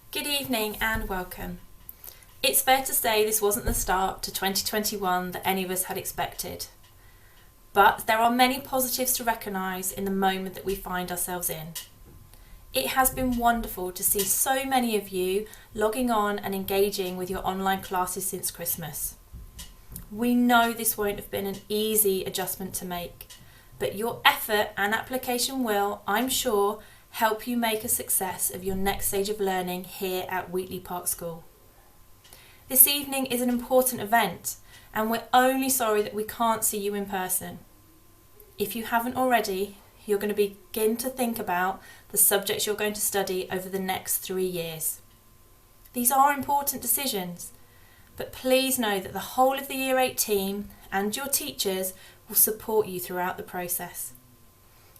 Good evening and welcome. It's fair to say this wasn't the start to 2021 that any of us had expected. But there are many positives to recognise in the moment that we find ourselves in. It has been wonderful to see so many of you logging on and engaging with your online classes since Christmas. We know this won't have been an easy adjustment to make, but your effort and application will, I'm sure, help you make a success of your next stage of learning here at Wheatley Park School. This evening is an important event, and we're only sorry that we can't see you in person. If you haven't already, you're going to begin to think about the subjects you're going to study over the next 3 years. These are important decisions, but please know that the whole of the Year 8 team and your teachers will support you throughout the process.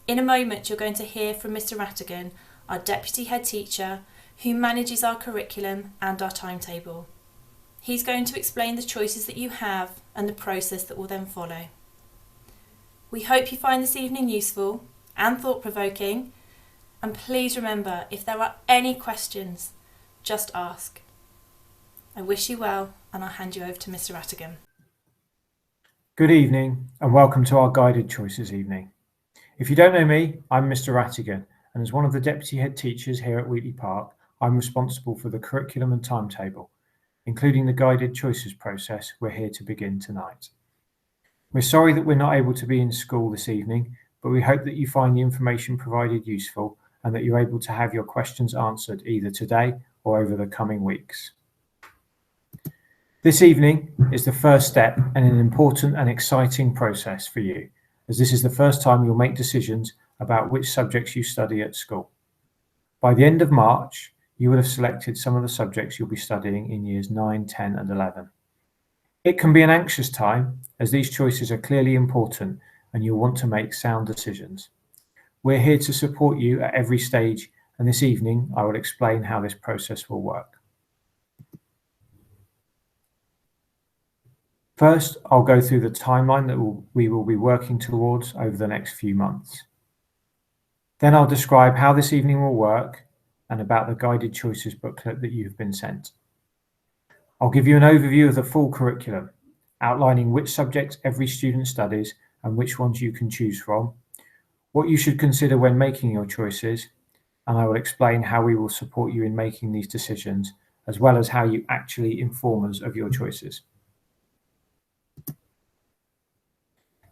In a moment, you're going to hear from Mr. Rattigan, our Deputy Head Teacher, who manages our curriculum and our timetable. He's going to explain the choices that you have and the process that will then follow. We hope you find this evening useful and thought-provoking, and please remember, if there are any questions, just ask. I wish you well, and I'll hand you over to Mr. Rattigan. Good evening and welcome to our guided choices evening. If you don't know me, I'm Mr. Rattigan, and as one of the Deputy Head Teachers here at Wheatley Park, I'm responsible for the curriculum and timetable, including the guided choices process we're here to begin tonight. We're sorry that we're not able to be in school this evening, but we hope that you find the information provided useful and that you're able to have your questions answered either today or over the coming weeks. This evening is the first step in an important and exciting process for you, as this is the first time you'll make decisions about which subjects you study at school. By the end of March, you will have selected some of the subjects you'll be studying in years 9, 10 and 11. It can be an anxious time, as these choices are clearly important and you'll want to make sound decisions. We're here to support you at every stage, and this evening I will explain how this process will work. First, I'll go through the timeline that we will be working towards over the next few months. Then I'll describe how this evening will work and about the guided choices booklet that you've been sent. I'll give you an overview of the full curriculum, outlining which subjects every student studies and which ones you can choose from, what you should consider when making your choices, and I will explain how we will support you in making these decisions, as well as how you actually inform us of your choices.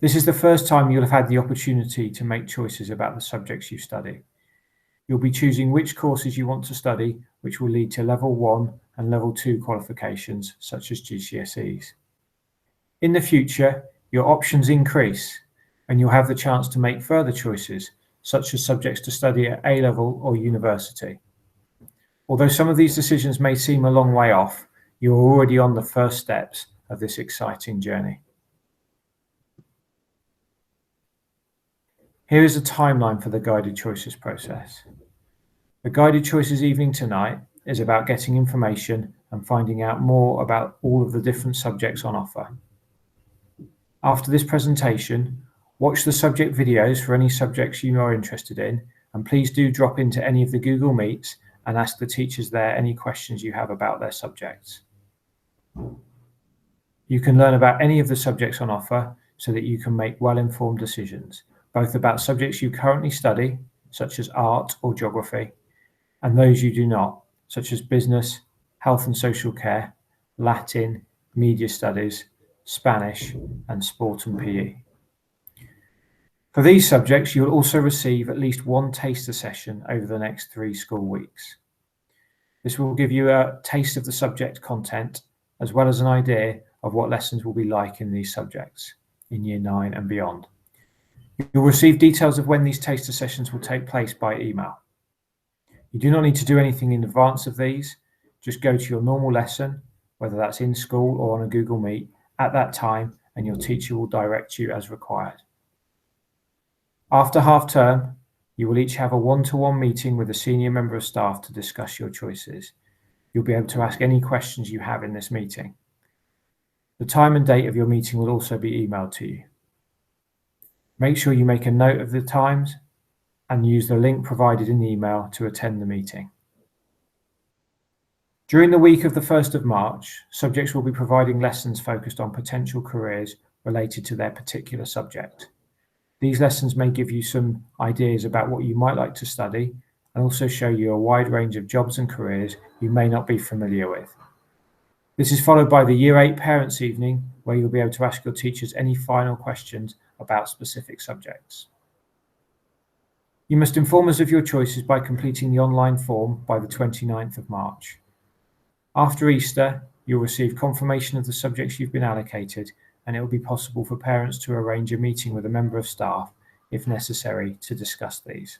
This is the first time you'll have had the opportunity to make choices about the subjects you study. You'll be choosing which courses you want to study, which will lead to Level 1 and Level 2 qualifications, such as GCSEs. In the future, your options increase, and you'll have the chance to make further choices, such as subjects to study at A-level or university. Although some of these decisions may seem a long way off, you're already on the first steps of this exciting journey. Here is a timeline for the guided choices process. The guided choices evening tonight is about getting information and finding out more about all of the different subjects on offer. After this presentation, watch the subject videos for any subjects you are interested in, and please do drop into any of the Google Meets and ask the teachers there any questions you have about their subjects. You can learn about any of the subjects on offer so that you can make well-informed decisions, both about subjects you currently study, such as art or geography, and those you do not, such as business, health and social care, Latin, media studies, Spanish, and sport and PE. For these subjects, you'll also receive at least one taster session over the next 3 school weeks. This will give you a taste of the subject content, as well as an idea of what lessons will be like in these subjects in Year 9 and beyond. You'll receive details of when these taster sessions will take place by email. You do not need to do anything in advance of these. Just go to your normal lesson, whether that's in school or on a Google Meet, at that time, and your teacher will direct you as required. After half term, you will each have a one-to-one meeting with a senior member of staff to discuss your choices. You'll be able to ask any questions you have in this meeting. The time and date of your meeting will also be emailed to you. Make sure you make a note of the times and use the link provided in the email to attend the meeting. During the week of the 1st of March, subjects will be providing lessons focused on potential careers related to their particular subject. These lessons may give you some ideas about what you might like to study and also show you a wide range of jobs and careers you may not be familiar with. This is followed by the Year 8 Parents' Evening, where you'll be able to ask your teachers any final questions about specific subjects. You must inform us of your choices by completing the online form by the 29th of March. After Easter, you'll receive confirmation of the subjects you've been allocated, and it will be possible for parents to arrange a meeting with a member of staff, if necessary, to discuss these.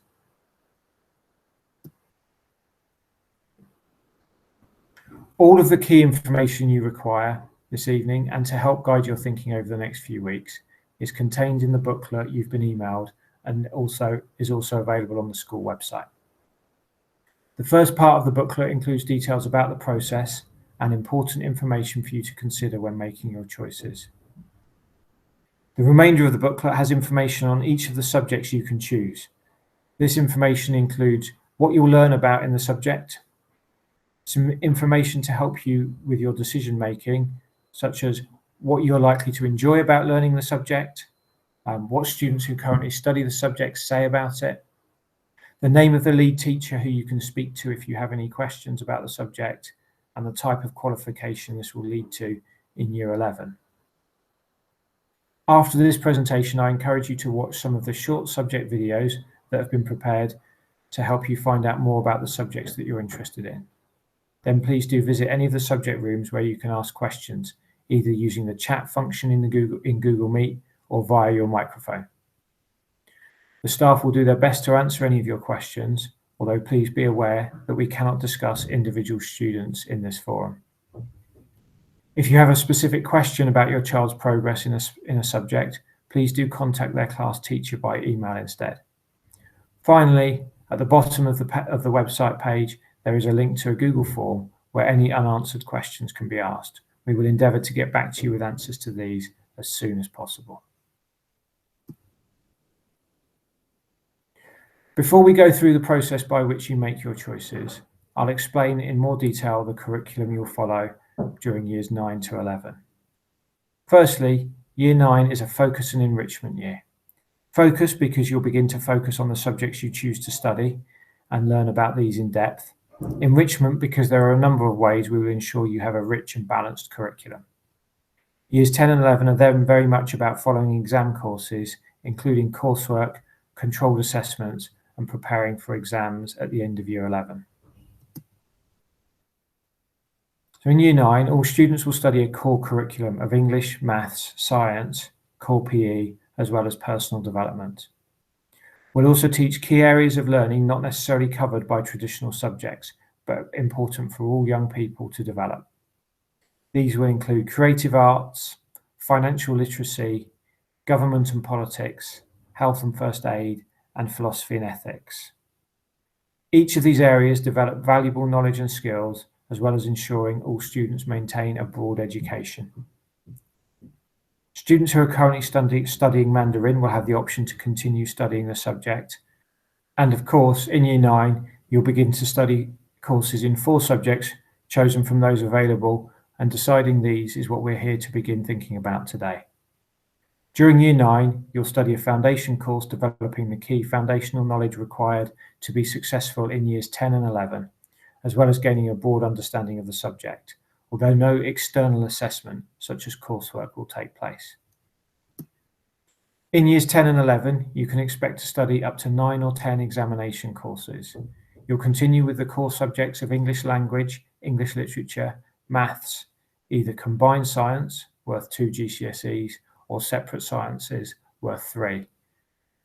All of the key information you require this evening, and to help guide your thinking over the next few weeks, is contained in the booklet you've been emailed and is also available on the school website. The first part of the booklet includes details about the process and important information for you to consider when making your choices. The remainder of the booklet has information on each of the subjects you can choose. This information includes what you'll learn about in the subject, some information to help you with your decision making, such as what you're likely to enjoy about learning the subject, what students who currently study the subject say about it, the name of the lead teacher who you can speak to if you have any questions about the subject, and the type of qualification this will lead to in Year 11. After this presentation, I encourage you to watch some of the short subject videos that have been prepared to help you find out more about the subjects that you're interested in. Then please do visit any of the subject rooms where you can ask questions, either using the chat function in Google Meet or via your microphone. The staff will do their best to answer any of your questions, although please be aware that we cannot discuss individual students in this forum. If you have a specific question about your child's progress in a subject, please do contact their class teacher by email instead. Finally, at the bottom of the website page, there is a link to a Google form where any unanswered questions can be asked. We will endeavour to get back to you with answers to these as soon as possible. Before we go through the process by which you make your choices, I'll explain in more detail the curriculum you'll follow during years 9 to 11. Firstly, Year 9 is a focus and enrichment year. Focus because you'll begin to focus on the subjects you choose to study and learn about these in depth. Enrichment because there are a number of ways we will ensure you have a rich and balanced curriculum. Years 10 and 11 are then very much about following exam courses, including coursework, controlled assessments, and preparing for exams at the end of Year 11. So in Year 9, all students will study a core curriculum of English, maths, science, core PE, as well as personal development. We'll also teach key areas of learning not necessarily covered by traditional subjects, but important for all young people to develop. These will include creative arts, financial literacy, government and politics, health and first aid, and philosophy and ethics. Each of these areas develop valuable knowledge and skills, as well as ensuring all students maintain a broad education. Students who are currently studying Mandarin will have the option to continue studying the subject. And of course, in Year 9, you'll begin to study courses in 4 subjects chosen from those available, and deciding these is what we're here to begin thinking about today. During Year 9, you'll study a foundation course developing the key foundational knowledge required to be successful in Years 10 and 11, as well as gaining a broad understanding of the subject, although no external assessment, such as coursework, will take place. In Years 10 and 11, you can expect to study up to 9 or 10 examination courses. You'll continue with the core subjects of English language, English literature, maths, either combined science, worth 2 GCSEs, or separate sciences, worth 3.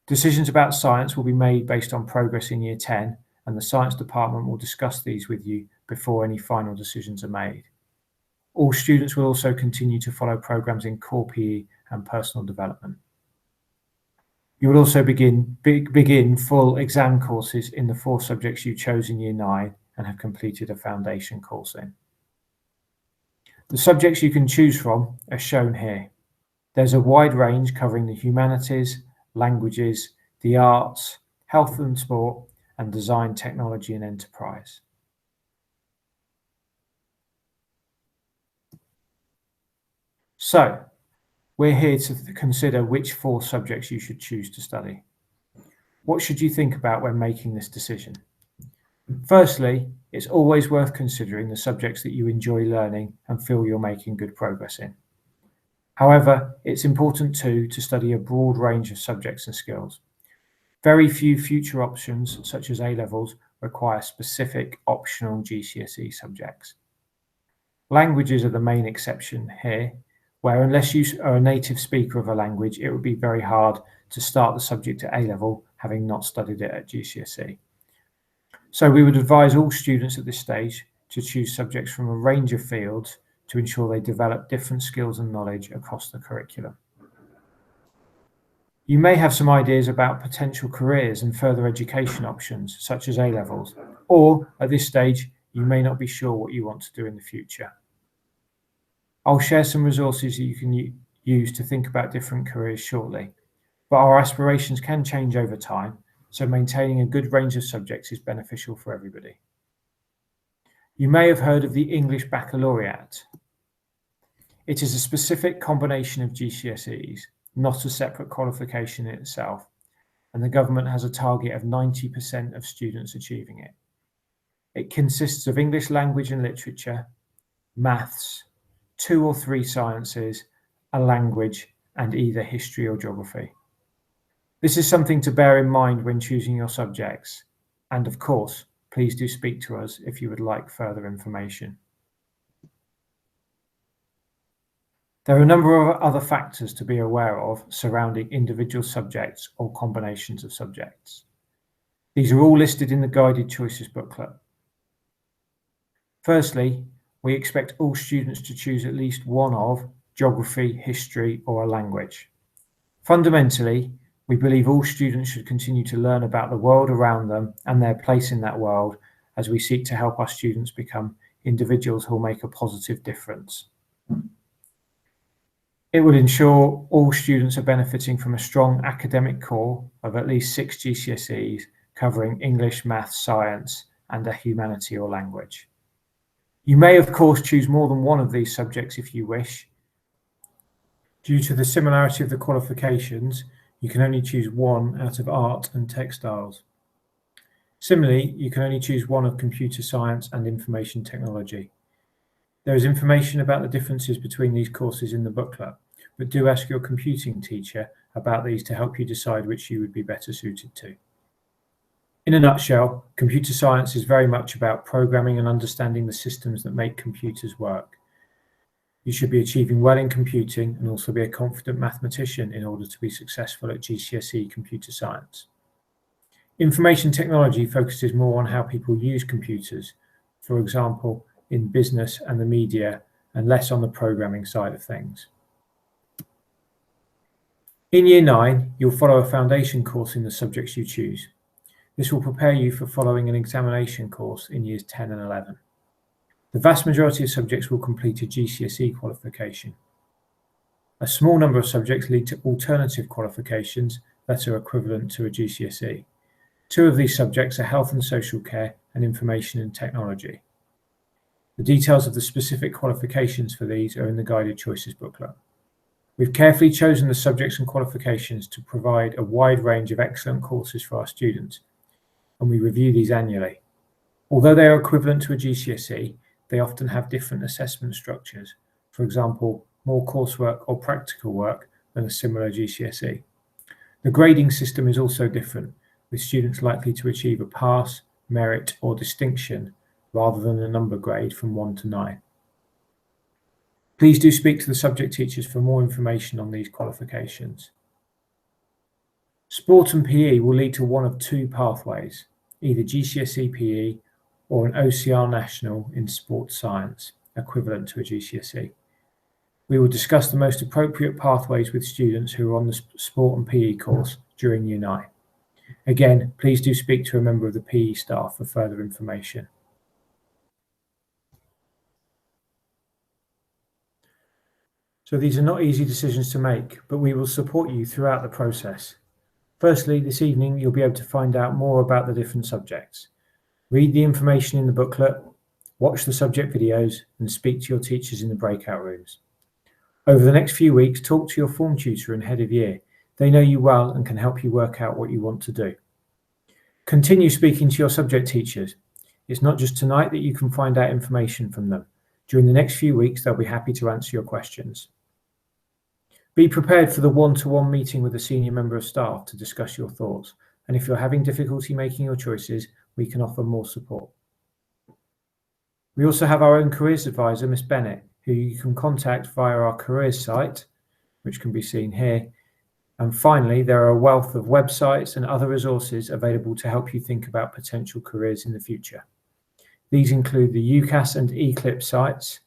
Decisions about science will be made based on progress in Year 10, and the science department will discuss these with you before any final decisions are made. All students will also continue to follow programs in core PE and personal development. You will also begin full exam courses in the 4 subjects you chose in Year 9 and have completed a foundation course in. The subjects you can choose from are shown here. There's a wide range covering the humanities, languages, the arts, health and sport, and design, technology, and enterprise. So, we're here to consider which 4 subjects you should choose to study. What should you think about when making this decision? Firstly, it's always worth considering the subjects that you enjoy learning and feel you're making good progress in. However, it's important too to study a broad range of subjects and skills. Very few future options, such as A-levels, require specific optional GCSE subjects. Languages are the main exception here, where unless you are a native speaker of a language, it would be very hard to start the subject at A-level, having not studied it at GCSE. So we would advise all students at this stage to choose subjects from a range of fields to ensure they develop different skills and knowledge across the curriculum. You may have some ideas about potential careers and further education options, such as A-levels, or at this stage, you may not be sure what you want to do in the future. I'll share some resources that you can use to think about different careers shortly, but our aspirations can change over time, so maintaining a good range of subjects is beneficial for everybody. You may have heard of the English Baccalaureate. It is a specific combination of GCSEs, not a separate qualification in itself, and the government has a target of 90% of students achieving it. It consists of English language and literature, maths, 2 or 3 sciences, a language, and either history or geography. This is something to bear in mind when choosing your subjects, and of course, please do speak to us if you would like further information. There are a number of other factors to be aware of surrounding individual subjects or combinations of subjects. These are all listed in the Guided Choices booklet. Firstly, we expect all students to choose at least one of geography, history, or a language. Fundamentally, we believe all students should continue to learn about the world around them and their place in that world as we seek to help our students become individuals who will make a positive difference. It will ensure all students are benefiting from a strong academic core of at least 6 GCSEs covering English, maths, science, and a humanity or language. You may, of course, choose more than one of these subjects if you wish. Due to the similarity of the qualifications, you can only choose one out of art and textiles. Similarly, you can only choose one of computer science and information technology. There is information about the differences between these courses in the booklet, but do ask your computing teacher about these to help you decide which you would be better suited to. In a nutshell, computer science is very much about programming and understanding the systems that make computers work. You should be achieving well in computing and also be a confident mathematician in order to be successful at GCSE computer science. Information technology focuses more on how people use computers, for example, in business and the media, and less on the programming side of things. In Year 9, you'll follow a foundation course in the subjects you choose. This will prepare you for following an examination course in Years 10 and 11. The vast majority of subjects will complete a GCSE qualification. A small number of subjects lead to alternative qualifications that are equivalent to a GCSE. 2 of these subjects are health and social care and information and technology. The details of the specific qualifications for these are in the Guided Choices booklet. We've carefully chosen the subjects and qualifications to provide a wide range of excellent courses for our students, and we review these annually. Although they are equivalent to a GCSE, they often have different assessment structures, for example, more coursework or practical work than a similar GCSE. The grading system is also different, with students likely to achieve a pass, merit, or distinction rather than a number grade from 1 to 9. Please do speak to the subject teachers for more information on these qualifications. Sport and PE will lead to one of 2 pathways, either GCSE PE or an OCR National in Sports Science, equivalent to a GCSE. We will discuss the most appropriate pathways with students who are on the Sport and PE course during Year 9. Again, please do speak to a member of the PE staff for further information. So these are not easy decisions to make, but we will support you throughout the process. Firstly, this evening you'll be able to find out more about the different subjects. Read the information in the booklet, watch the subject videos, and speak to your teachers in the breakout rooms. Over the next few weeks, talk to your form tutor and head of year. They know you well and can help you work out what you want to do. Continue speaking to your subject teachers. It's not just tonight that you can find out information from them. During the next few weeks, they'll be happy to answer your questions. Be prepared for the one-to-one meeting with a senior member of staff to discuss your thoughts. And if you're having difficulty making your choices, we can offer more support. We also have our own careers advisor, Miss Bennett, who you can contact via our careers site, which can be seen here. And finally, there are a wealth of websites and other resources available to help you think about potential careers in the future. These include the UCAS and Eclipse sites,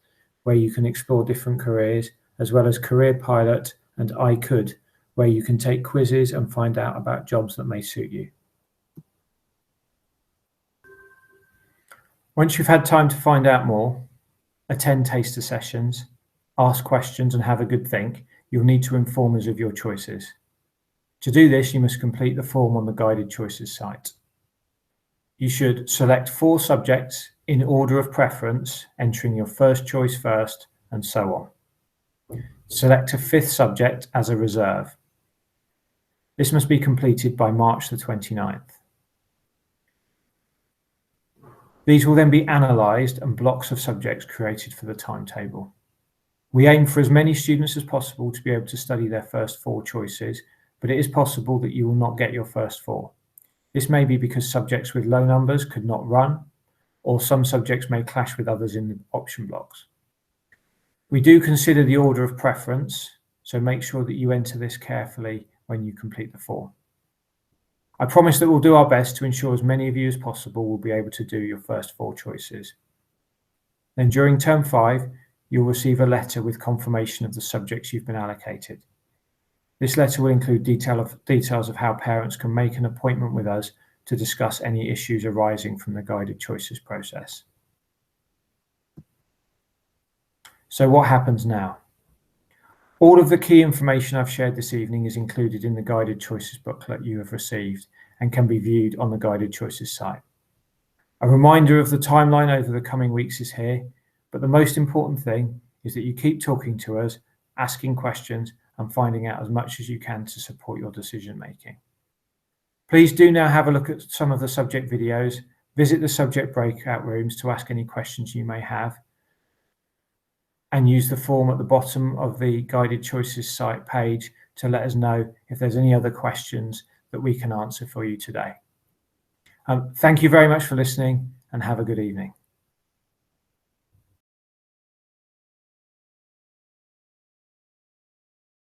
where you can explore different careers, as well as Career Pilot and I Could, where you can take quizzes and find out about jobs that may suit you. Once you've had time to find out more, attend taster sessions, ask questions and have a good think, you'll need to inform us of your choices. To do this, you must complete the form on the Guided Choices site. You should select 4 subjects in order of preference, entering your first choice first, and so on. Select a 5th subject as a reserve. This must be completed by March the 29th. These will then be analysed and blocks of subjects created for the timetable. We aim for as many students as possible to be able to study their first 4 choices, but it is possible that you will not get your first 4. This may be because subjects with low numbers could not run, or some subjects may clash with others in the option blocks. We do consider the order of preference, so make sure that you enter this carefully when you complete the form. I promise that we'll do our best to ensure as many of you as possible will be able to do your first 4 choices. Then during term 5, you'll receive a letter with confirmation of the subjects you've been allocated. This letter will include details of how parents can make an appointment with us to discuss any issues arising from the Guided Choices process. So what happens now? All of the key information I've shared this evening is included in the Guided Choices booklet you have received and can be viewed on the Guided Choices site. A reminder of the timeline over the coming weeks is here, but the most important thing is that you keep talking to us, asking questions, and finding out as much as you can to support your decision making. Please do now have a look at some of the subject videos, visit the subject breakout rooms to ask any questions you may have, and use the form at the bottom of the Guided Choices site page to let us know if there's any other questions that we can answer for you today. Thank you very much for listening and have a good evening.